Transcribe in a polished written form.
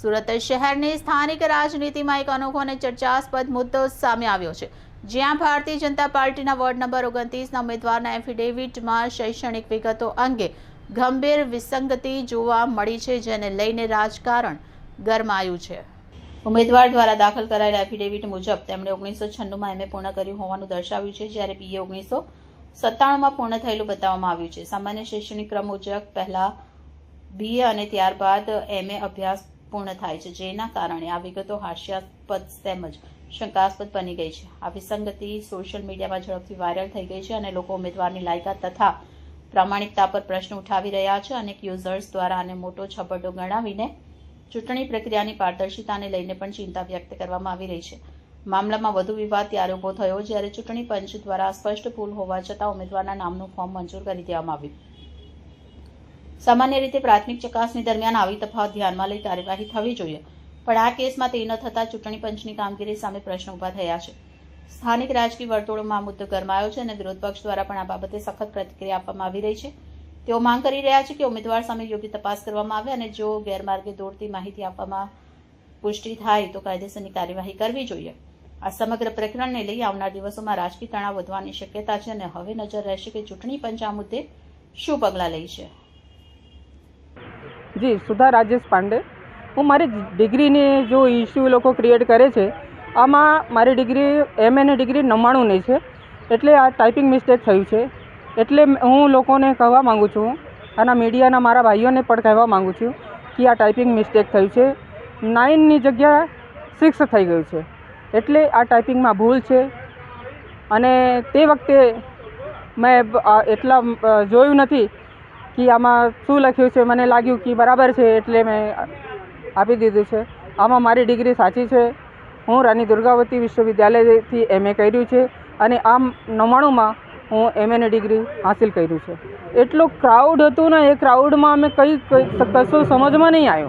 સુરત શહેરની સ્થાનિક રાજનીતિમાં એક અનોખો અને ચર્ચાસ્પદ મુદ્દો સામે આવ્યો છે, જ્યાં ભારતીય જનતા પાર્ટીના વોર્ડ નંબર 29ના ઉમેદવારના એફિડેવિટમાં શૈક્ષણિક વિગતો અંગે ગંભીર વિસંગતિ જોવા મળી છે, જેને લઈને રાજકારણ ગરમાયું છે। ઉમેદવાર દ્વારા દાખલ કરાયેલા એફિડેવિટ મુજબ તેમણે 1996માં MA પૂર્ણ કર્યું હોવાનું દર્શાવ્યું છે, જ્યારે BA 1997માં પૂર્ણ થયેલું બતાવવામાં આવ્યું છે। સામાન્ય શૈક્ષણિક ક્રમ મુજબ પહેલા BA અને ત્યારબાદ MA અભ્યાસ પૂર્ણ થાય છે, જેના કારણે આ વિગતો હાસ્યાસ્પદ તેમજ શંકાસ્પદ બની ગઈ છે। આ વિસંગતિ સોશિયલ મીડિયામાં ઝડપથી વાયરલ થઈ ગઈ છે અને લોકો ઉમેદવારની લાયકાત તથા પ્રામાણિકતા પર પ્રશ્ન ઉઠાવી રહ્યા છે। અનેક યુઝર્સ દ્વારા આને મોટો છબરડો ગણાવીને ચૂંટણી પ્રક્રિયાની પારદર્શિતાને લઈને પણ ચિંતા વ્યક્ત કરવામાં આવી રહી છે। મામલામાં વધુ વિવાદ ત્યારે ઉભો થયો જ્યારે ચૂંટણી પંચ દ્વારા સ્પષ્ટ ભૂલ હોવા છતાં ઉમેદવારના નામનું ફોર્મ મંજૂર કરી દેવામાં આવ્યું। સામાન્ય રીતે પ્રાથમિક ચકાસણી દરમિયાન આવી તફાવત ધ્યાનમાં લઈ કાર્યવાહી થવી જોઈએ, પણ આ કેસમાં તે ન થતાં ચૂંટણી પંચની કામગીરી સામે પ્રશ્ન ઉભા થયા છે। સ્થાનિક રાજકીય વર્તુળોમાં આ મુદ્દો ગરમાયો છે અને વિરોધ પક્ષ દ્વારા પણ આ બાબતે સખત પ્રતિક્રિયા આપવામાં આવી રહી છે। તેઓ માંગ કરી રહ્યા છે કે ઉમેદવાર સામે યોગ્ય તપાસ કરવામાં આવે અને જો ગેરમાર્ગે દોરતી માહિતી આપવામાં પુષ્ટિ થાય તો કાયદેસરની કાર્યવાહી કરવી જોઈએ। આ સમગ્ર પ્રકરણને લઈ આવનાર દિવસોમાં રાજકીય તણાવ વધવાની શક્યતા છે અને હવે નજર રહેશે કે ચૂંટણી પંચ આ મુદ્દે શું પગલાં લે છે। જી, સુધા રાજેશ પાંડે। હું મારી ડિગ્રીની જો ઇસ્યુ લોકો ક્રિએટ કરે છે, આમાં મારી ડિગ્રી MAની ડિગ્રી 99ની છે, એટલે આ ટાઈપિંગ મિસ્ટેક થયું છે। એટલે હું લોકોને કહેવા માગું છું, અને મીડિયાના મારા ભાઈઓને પણ કહેવા માગું છું કે આ ટાઈપિંગ મિસ્ટેક થયું છે। 9ની જગ્યા 6 થઈ ગયું છે, એટલે આ ટાઈપિંગમાં ભૂલ છે। અને તે વખતે મેં એટલા જોયું નથી કે આમાં શું લખ્યું છે। મને લાગ્યું કે બરાબર છે, એટલે મેં આપી દીધું છે। આમાં મારી ડિગ્રી સાચી છે। હું રાની દુર્ગાવતી વિશ્વવિદ્યાલયથી MA કર્યું છે અને આમ 99માં હું MAની ડિગ્રી હાંસિલ કર્યું છે। એટલું ક્રાઉડ હતું ને, એ ક્રાઉડમાં અમે કશું સમજમાં નહીં આવ્યું।